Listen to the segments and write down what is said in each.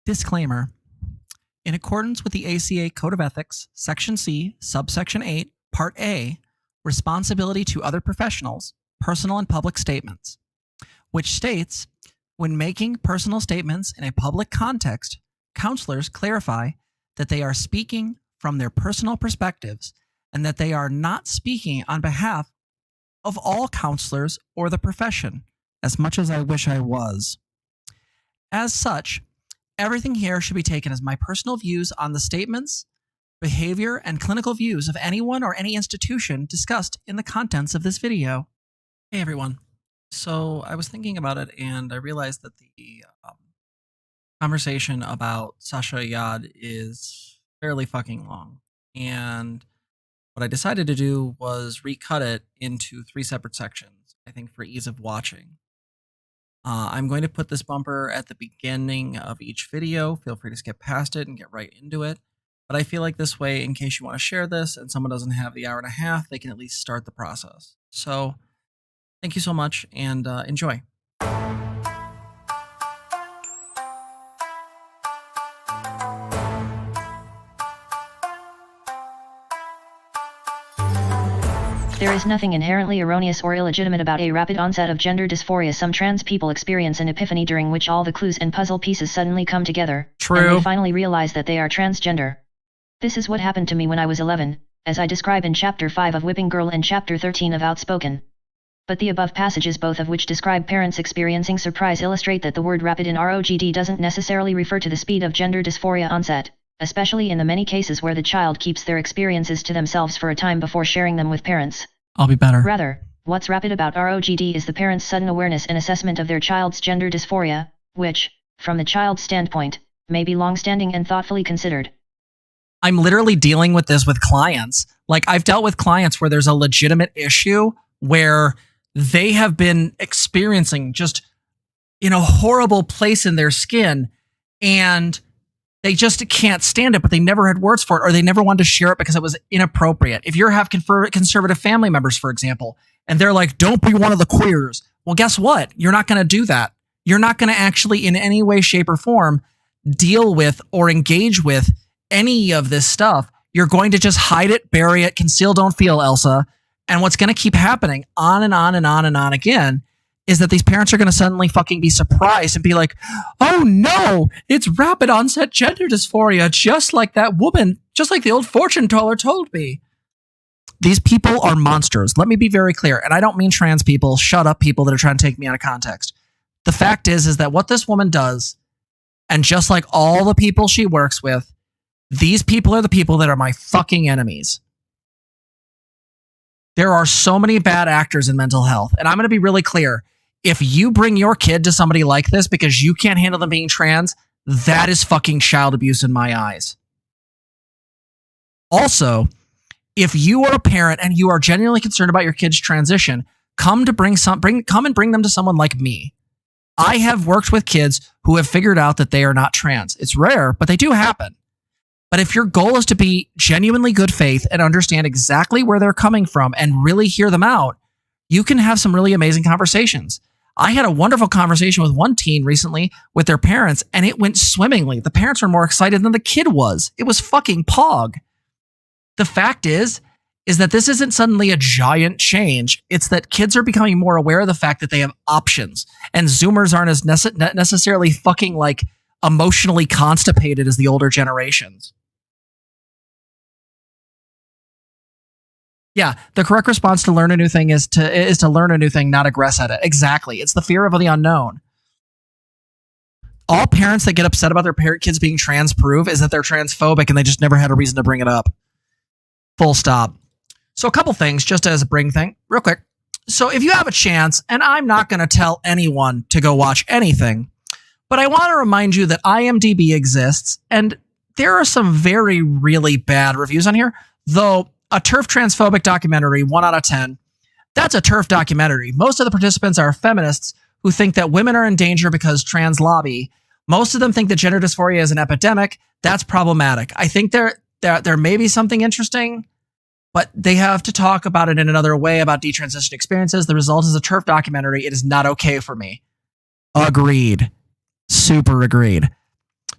Disclaimer. In accordance with the ACA Code of Ethics, Section C, Subsection 8, Part A, Responsibility to Other Professionals, Personal and Public Statements, which states, when making personal statements in a public context, counselors clarify that they are speaking from their personal perspectives and that they are not speaking on behalf of all counselors or the profession, as much as I wish I was. As such, everything here should be taken as my personal views on the statements, behavior, and clinical views of anyone or any institution discussed in the contents of this video. Hey everyone. So I was thinking about it and I realized that the conversation about Sasha Yad is fairly fucking long. And what I decided to do was recut it into 3 separate sections, I think for ease of watching. I'm going to put this bumper at the beginning of each video. Feel free to skip past it and get right into it. But I feel like this way, in case you want to share this and someone doesn't have the hour and a half, they can at least start the process. So thank you so much and enjoy. There is nothing inherently erroneous or illegitimate about a rapid onset of gender dysphoria. Some trans people experience an epiphany during which all the clues and puzzle pieces suddenly come together. True. And they finally realize that they are transgender. This is what happened to me when I was 11, as I describe in Chapter 5 of Whipping Girl and Chapter 13 of Outspoken. But the above passages, both of which describe parents experiencing surprise, illustrate that the word rapid in ROGD doesn't necessarily refer to the speed of gender dysphoria onset, especially in the many cases where the child keeps their experiences to themselves for a time before sharing them with parents. I'll be better. Rather, what's rapid about ROGD is the parent's sudden awareness and assessment of their child's gender dysphoria, which, from the child's standpoint, may be long-standing and thoughtfully considered. I'm literally dealing with this with clients. Like, I've dealt with clients where there's a legitimate issue where they have been experiencing just in a horrible place in their skin and they just can't stand it, but they never had words for it, or they never wanted to share it because it was inappropriate. If you have conservative family members, for example, and they're like, don't be one of the queers. Well, guess what? You're not going to do that. You're not going to actually in any way, shape, or form deal with or engage with any of this stuff. You're going to just hide it, bury it, conceal, don't feel, Elsa. And what's going to keep happening on and on and on and on again is that these parents are going to suddenly fucking be surprised and be like, oh no, it's rapid onset gender dysphoria, just like that woman, just like the old fortune teller told me. These people are monsters. Let me be very clear. And I don't mean trans people, shut up people that are trying to take me out of context. The fact is that what this woman does, and just like all the people she works with, these people are the people that are my fucking enemies. There are so many bad actors in mental health. And I'm going to be really clear. If you bring your kid to somebody like this because you can't handle them being trans, that is fucking child abuse in my eyes. Also, if you are a parent and you are genuinely concerned about your kid's transition, come and bring them to someone like me. I have worked with kids who have figured out that they are not trans. It's rare, but they do happen. But if your goal is to be genuinely good faith and understand exactly where they're coming from and really hear them out, you can have some really amazing conversations. I had a wonderful conversation with one teen recently with their parents, and it went swimmingly. The parents were more excited than the kid was. It was fucking pog. The fact is that this isn't suddenly a giant change. It's that kids are becoming more aware of the fact that they have options, and Zoomers aren't as necessarily fucking like emotionally constipated as the older generations. Yeah, the correct response to learn a new thing is to learn a new thing, not aggress at it. Exactly. It's the fear of the unknown. All parents that get upset about their kids being trans prove is that they're transphobic and they just never had a reason to bring it up. Full stop. So a couple things just as a bring thing, real quick. So if you have a chance, and I'm not going to tell anyone to go watch anything, but I want to remind you that IMDb exists, and there are some very, really bad reviews on here, though. A TERF transphobic documentary, 1 out of 10. That's a TERF documentary. Most of the participants are feminists who think that women are in danger because trans lobby. Most of them think that gender dysphoria is an epidemic. That's problematic. I think there may be something interesting, but they have to talk about it in another way about detransition experiences. The result is a TERF documentary. It is not okay for me. Agreed. Super agreed.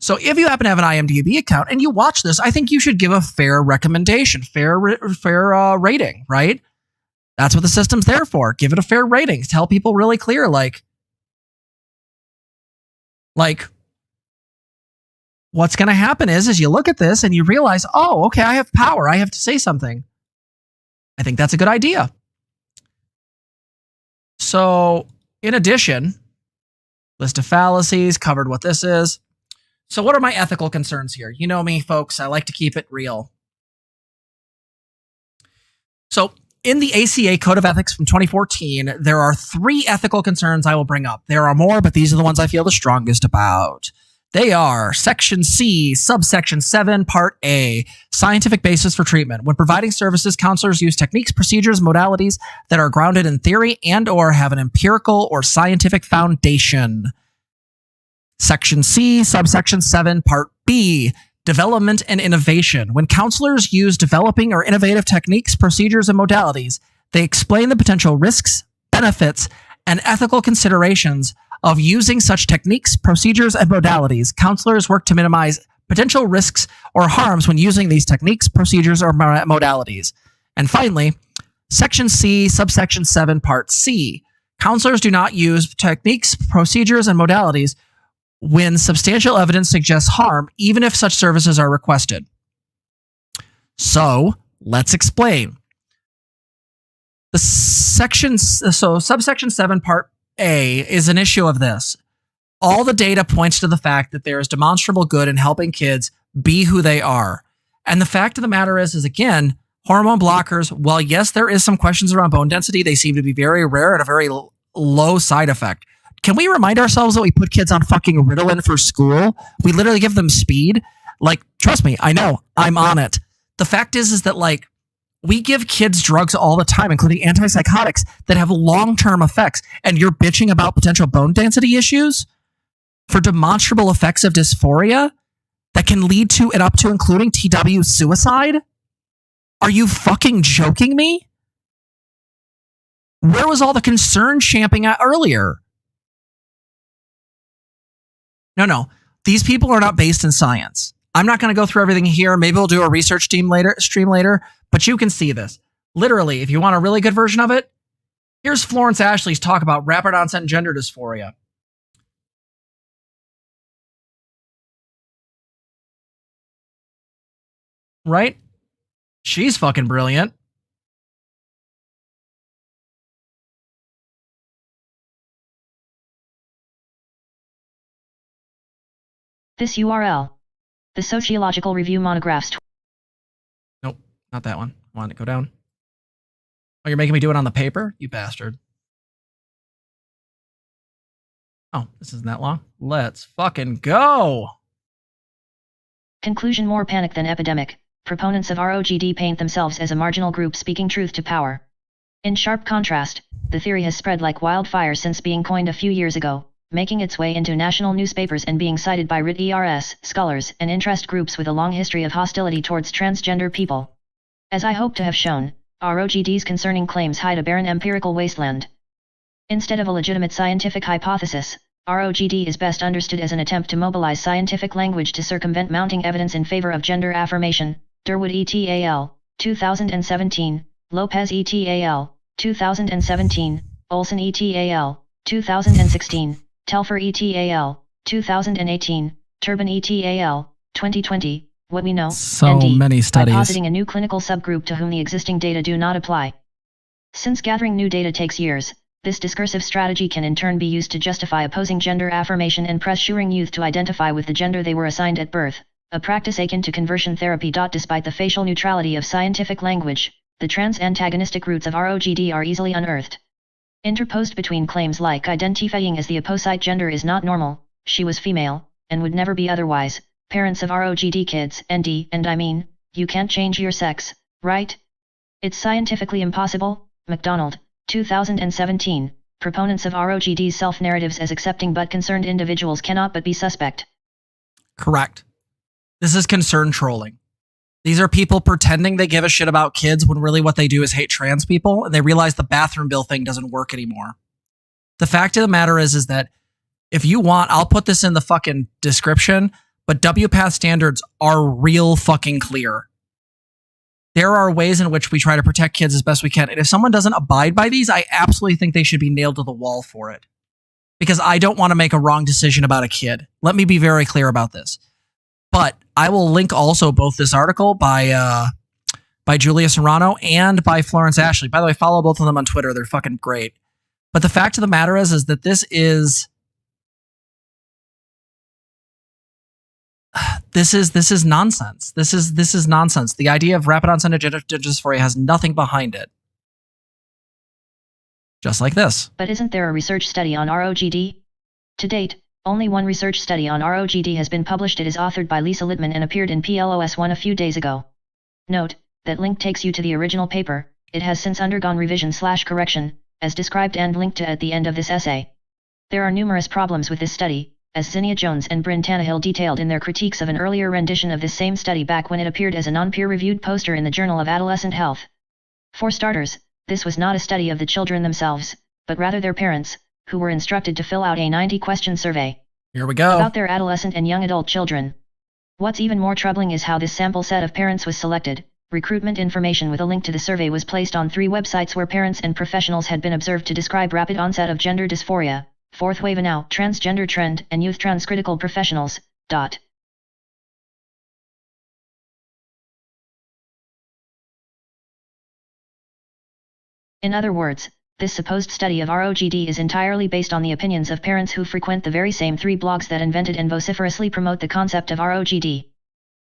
So if you happen to have an IMDb account and you watch this, I think you should give a fair recommendation, fair rating, right? That's what the system's there for. Give it a fair rating. Tell people really clear, like what's going to happen is you look at this and you realize, oh, okay, I have power. I have to say something. I think that's a good idea. So in addition, list of fallacies, covered what this is. So what are my ethical concerns here? You know me, folks. I like to keep it real. So in the ACA Code of Ethics from 2014, there are 3 ethical concerns I will bring up. There are more, but these are the ones I feel the strongest about. They are Section C, Subsection 7, Part A, scientific basis for treatment. When providing services, counselors use techniques, procedures, modalities that are grounded in theory and or have an empirical or scientific foundation. Section C, Subsection 7, Part B, development and innovation. When counselors use developing or innovative techniques, procedures, and modalities, they explain the potential risks, benefits, and ethical considerations of using such techniques, procedures, and modalities. Counselors work to minimize potential risks or harms when using these techniques, procedures, or modalities. And finally, Section C, Subsection 7, Part C. Counselors do not use techniques, procedures, and modalities when substantial evidence suggests harm, even if such services are requested. So, let's explain. Subsection 7, Part A is an issue of this. All the data points to the fact that there is demonstrable good in helping kids be who they are. And the fact of the matter is again, hormone blockers, while yes, there is some questions around bone density, they seem to be very rare and a very low side effect. Can we remind ourselves that we put kids on fucking Ritalin for school? We literally give them speed. Like, trust me, I know, I'm on it. The fact is that like, we give kids drugs all the time, including antipsychotics that have long-term effects. And you're bitching about potential bone density issues for demonstrable effects of dysphoria that can lead to and up to including TW suicide? Are you fucking joking me? Where was all the concern champing at earlier? No. These people are not based in science. I'm not going to go through everything here. Maybe we'll do a research stream later, but you can see this. Literally, if you want a really good version of it, here's Florence Ashley's talk about rapid onset gender dysphoria. Right? She's fucking brilliant. This URL. The Sociological Review Monographs. Nope, not that one. I want it to go down. Oh, you're making me do it on the paper? You bastard. Oh, this isn't that long. Let's fucking go. Conclusion: more panic than epidemic. Proponents of ROGD paint themselves as a marginal group speaking truth to power. In sharp contrast, the theory has spread like wildfire since being coined a few years ago, making its way into national newspapers and being cited by RIT-ERS, scholars, and interest groups with a long history of hostility towards transgender people. As I hope to have shown, ROGD's concerning claims hide a barren empirical wasteland. Instead of a legitimate scientific hypothesis, ROGD is best understood as an attempt to mobilize scientific language to circumvent mounting evidence in favor of gender affirmation. Durwood et al., 2017, Lopez et al., 2017, Olson et al., 2016, Telfer et al., 2018, Turbin et al., 2020, what we know, so ND, many studies. by positing a new clinical subgroup to whom the existing data do not apply. Since gathering new data takes years, this discursive strategy can in turn be used to justify opposing gender affirmation and pressuring youth to identify with the gender they were assigned at birth, a practice akin to conversion therapy. Despite the facial neutrality of scientific language, the trans-antagonistic roots of ROGD are easily unearthed. Interposed between claims like identifying as the opposite gender is not normal, she was female, and would never be otherwise, parents of ROGD kids, ND, and I mean, you can't change your sex, right? It's scientifically impossible, McDonald, 2017, proponents of ROGD's self-narratives as accepting but concerned individuals cannot but be suspect. Correct. This is concern trolling. These are people pretending they give a shit about kids when really what they do is hate trans people, and they realize the bathroom bill thing doesn't work anymore. The fact of the matter is that if you want, I'll put this in the fucking description, but WPATH standards are real fucking clear. There are ways in which we try to protect kids as best we can. And if someone doesn't abide by these, I absolutely think they should be nailed to the wall for it. Because I don't want to make a wrong decision about a kid. Let me be very clear about this. But I will link also both this article by Julia Serrano and by Florence Ashley. By the way, follow both of them on Twitter. They're fucking great. But the fact of the matter is that this is nonsense. This is nonsense. The idea of rapid onset of gender dysphoria has nothing behind it. Just like this. But isn't there a research study on ROGD? To date, only one research study on ROGD has been published. It is authored by Lisa Littman and appeared in PLOS One a few days ago. Note, that link takes you to the original paper. It has since undergone revision/correction, as described and linked to at the end of this essay. There are numerous problems with this study, as Zinnia Jones and Bryn Tannehill detailed in their critiques of an earlier rendition of this same study back when it appeared as a non-peer-reviewed poster in the Journal of Adolescent Health. For starters, this was not a study of the children themselves, but rather their parents, who were instructed to fill out a 90-question survey. Here we go. About their adolescent and young adult children. What's even more troubling is how this sample set of parents was selected. Recruitment information with a link to the survey was placed on 3 websites where parents and professionals had been observed to describe rapid onset of gender dysphoria, Fourth Wave Now, Transgender Trend, and Youth Transcritical Professionals. In other words, this supposed study of ROGD is entirely based on the opinions of parents who frequent the very same 3 blogs that invented and vociferously promote the concept of ROGD.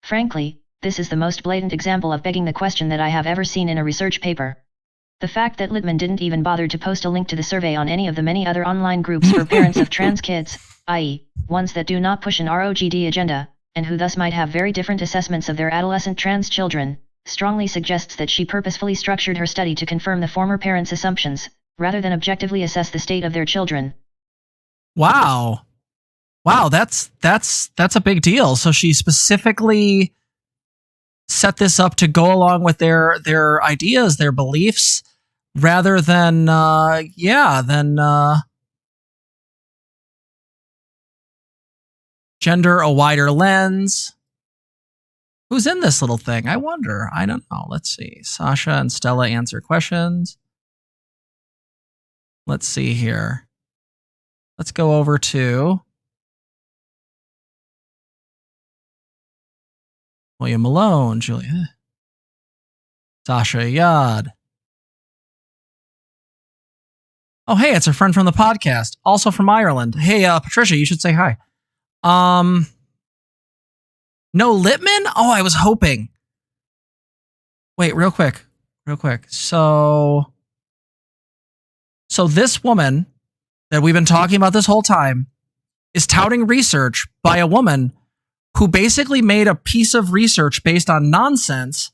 Frankly, this is the most blatant example of begging the question that I have ever seen in a research paper. The fact that Littman didn't even bother to post a link to the survey on any of the many other online groups for parents of trans kids, i.e., ones that do not push an ROGD agenda, and who thus might have very different assessments of their adolescent trans children, strongly suggests that she purposefully structured her study to confirm the former parents' assumptions, rather than objectively assess the state of their children. Wow, that's a big deal. So she specifically set this up to go along with their ideas, their beliefs, rather than gender a wider lens. Who's in this little thing? I wonder. I don't know. Let's see. Sasha and Stella answer questions. Let's see here. Let's go over to William Malone, Julia, Sasha Yad. Oh, hey, it's a friend from the podcast, also from Ireland. Hey, Patricia, you should say hi. No, Littman? Oh, I was hoping. Wait, real quick. So this woman that we've been talking about this whole time is touting research by a woman who basically made a piece of research based on nonsense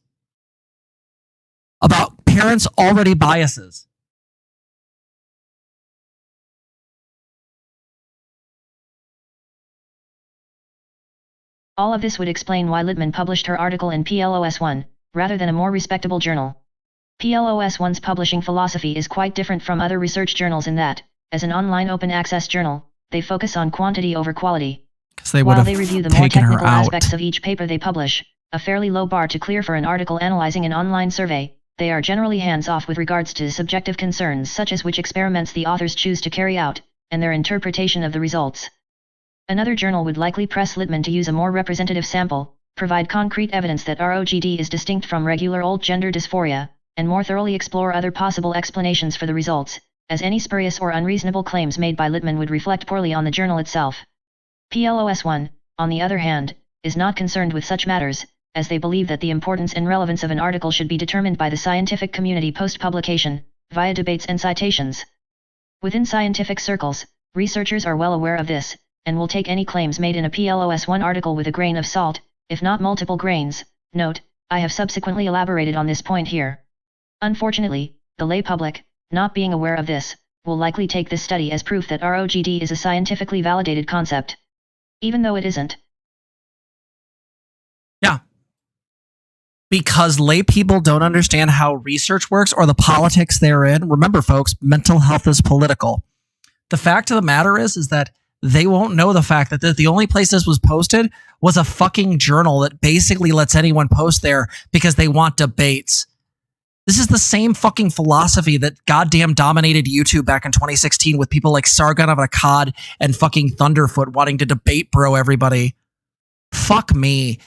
about parents' already biases. All of this would explain why Littman published her article in PLOS One, rather than a more respectable journal. PLOS One's publishing philosophy is quite different from other research journals in that, as an online open access journal, they focus on quantity over quality. While they review the more technical aspects of each paper they publish, a fairly low bar to clear for an article analyzing an online survey, they are generally hands-off with regards to subjective concerns such as which experiments the authors choose to carry out, and their interpretation of the results. Another journal would likely press Littman to use a more representative sample, provide concrete evidence that ROGD is distinct from regular old gender dysphoria, and more thoroughly explore other possible explanations for the results, as any spurious or unreasonable claims made by Littman would reflect poorly on the journal itself. PLOS One, on the other hand, is not concerned with such matters, as they believe that the importance and relevance of an article should be determined by the scientific community post-publication, via debates and citations. Within scientific circles, researchers are well aware of this, and will take any claims made in a PLOS One article with a grain of salt, if not multiple grains. Note, I have subsequently elaborated on this point here. Unfortunately, the lay public, not being aware of this, will likely take this study as proof that ROGD is a scientifically validated concept. Even though it isn't. Yeah. Because lay people don't understand how research works or the politics therein. Remember, folks, mental health is political. The fact of the matter is that they won't know the fact that the only place this was posted was a fucking journal that basically lets anyone post there because they want debates. This is the same fucking philosophy that goddamn dominated YouTube back in 2016 with people like Sargon of Akkad and fucking Thunderfoot wanting to debate bro everybody. Fuck me.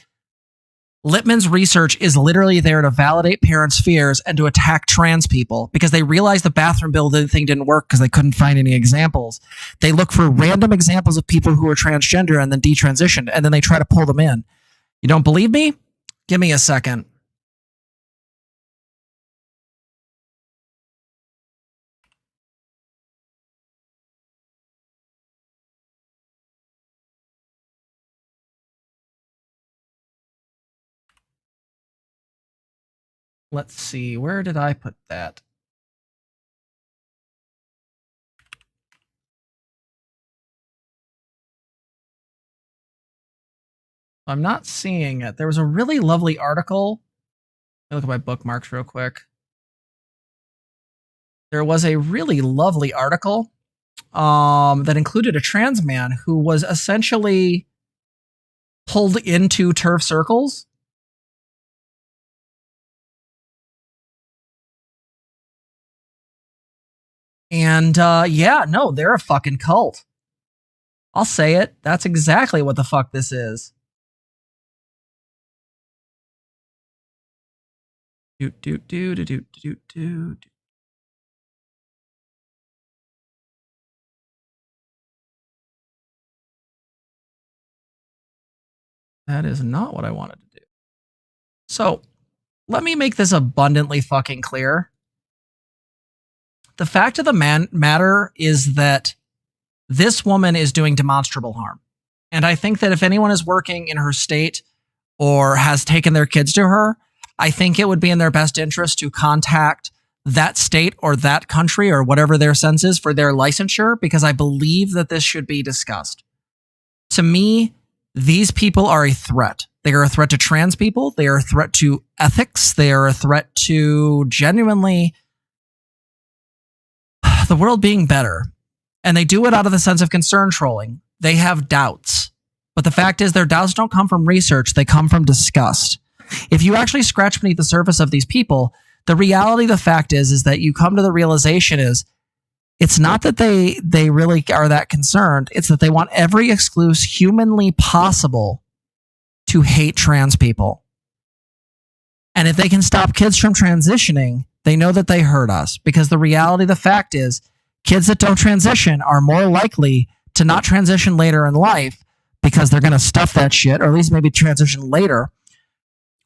Littman's research is literally there to validate parents' fears and to attack trans people because they realized the bathroom bill thing didn't work because they couldn't find any examples. They look for random examples of people who are transgender and then detransitioned, and then they try to pull them in. You don't believe me? Give me a second. Let's see, where did I put that? I'm not seeing it. There was a really lovely article. Let me look at my bookmarks real quick. There was a really lovely article that included a trans man who was essentially pulled into TERF circles. And yeah, no, they're a fucking cult. I'll say it. That's exactly what the fuck this is. That is not what I wanted to do. So let me make this abundantly fucking clear. The fact of the matter is that this woman is doing demonstrable harm. And I think that if anyone is working in her state or has taken their kids to her, I think it would be in their best interest to contact that state or that country or whatever their sense is for their licensure, because I believe that this should be discussed. To me, these people are a threat. They are a threat to trans people. They are a threat to ethics. They are a threat to genuinely the world being better. And they do it out of the sense of concern trolling. They have doubts. But the fact is their doubts don't come from research. They come from disgust. If you actually scratch beneath the surface of these people, the reality, the fact is that you come to the realization is it's not that they really are that concerned. It's that they want every excuse humanly possible to hate trans people. And if they can stop kids from transitioning, they know that they hurt us, because the reality, the fact is kids that don't transition are more likely to not transition later in life because they're going to stuff that shit, or at least maybe transition later.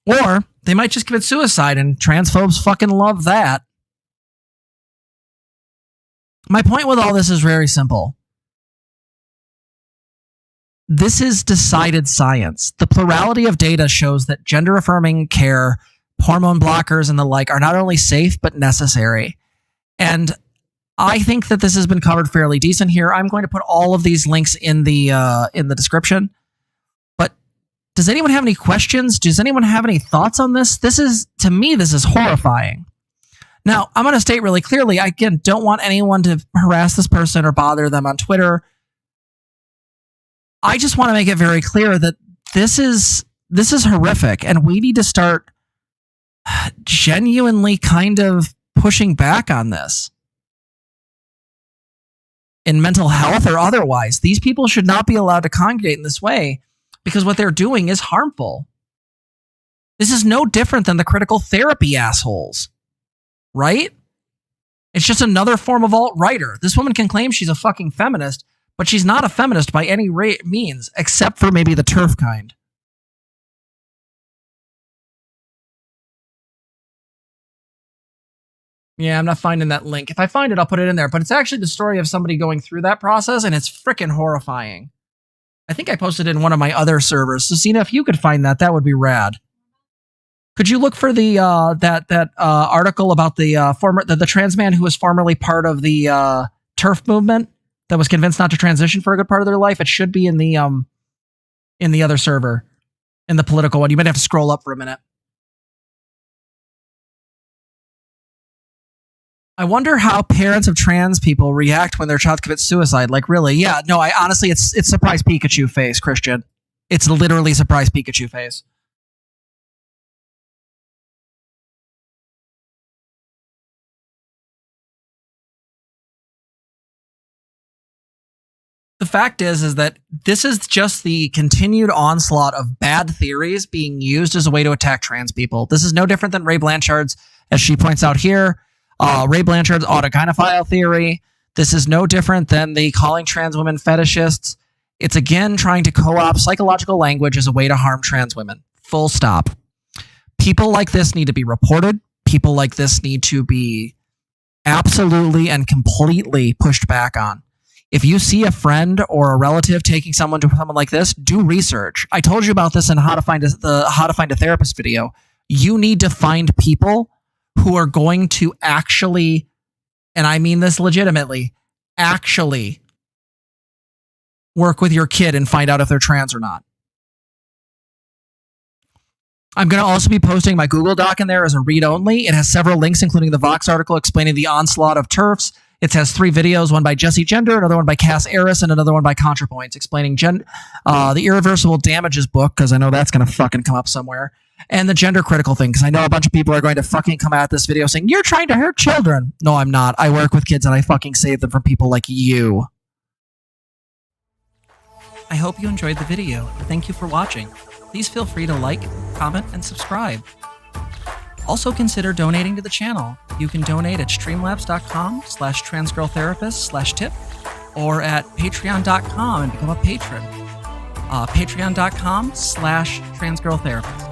Or they might just commit suicide, and transphobes fucking love that. My point with all this is very simple. This is decided science. The plurality of data shows that gender-affirming care, hormone blockers, and the like are not only safe, but necessary. And I think that this has been covered fairly decent here. I'm going to put all of these links in the description. But does anyone have any questions? Does anyone have any thoughts on this? To me, this is horrifying. Now, I'm going to state really clearly, I, again, don't want anyone to harass this person or bother them on Twitter. I just want to make it very clear that this is horrific, and we need to start genuinely kind of pushing back on this. In mental health or otherwise, these people should not be allowed to congregate in this way because what they're doing is harmful. This is no different than the critical therapy assholes, right? It's just another form of alt-righter. This woman can claim she's a fucking feminist, but she's not a feminist by any means, except for maybe the TERF kind. Yeah, I'm not finding that link. If I find it, I'll put it in there. But it's actually the story of somebody going through that process, and it's freaking horrifying. I think I posted it in one of my other servers. So, Zena, if you could find that, that would be rad. Could you look for the that article about the trans man who was formerly part of the TERF movement that was convinced not to transition for a good part of their life? It should be in the other server, in the political one. You might have to scroll up for a minute. I wonder how parents of trans people react when their child commits suicide. Like, really? Yeah, no, I honestly, it's surprise Pikachu face, Christian. It's literally surprise Pikachu face. The fact is that this is just the continued onslaught of bad theories being used as a way to attack trans people. This is no different than Ray Blanchard's, as she points out here, Ray Blanchard's autogynephile theory. This is no different than the calling trans women fetishists. It's again trying to co-opt psychological language as a way to harm trans women. Full stop. People like this need to be reported. People like this need to be absolutely and completely pushed back on. If you see a friend or a relative taking someone to someone like this, do research. I told you about this in the How to Find a Therapist video. You need to find people who are going to actually, and I mean this legitimately, actually work with your kid and find out if they're trans or not. I'm going to also be posting my Google Doc in there as a read-only. It has several links, including the Vox article explaining the onslaught of TERFs. It has 3 videos, one by Jesse Gender, another one by Cass Aris, and another one by ContraPoints, explaining the Irreversible Damages book, because I know that's going to fucking come up somewhere, and the gender critical thing, because I know a bunch of people are going to fucking come at this video saying, you're trying to hurt children. No, I'm not. I work with kids, and I fucking save them from people like you. I hope you enjoyed the video. Thank you for watching. Please feel free to like, comment, and subscribe. Also consider donating to the channel. You can donate at streamlabs.com/transgirltherapist/tip or at patreon.com and become a patron. Patreon.com/transgirltherapist.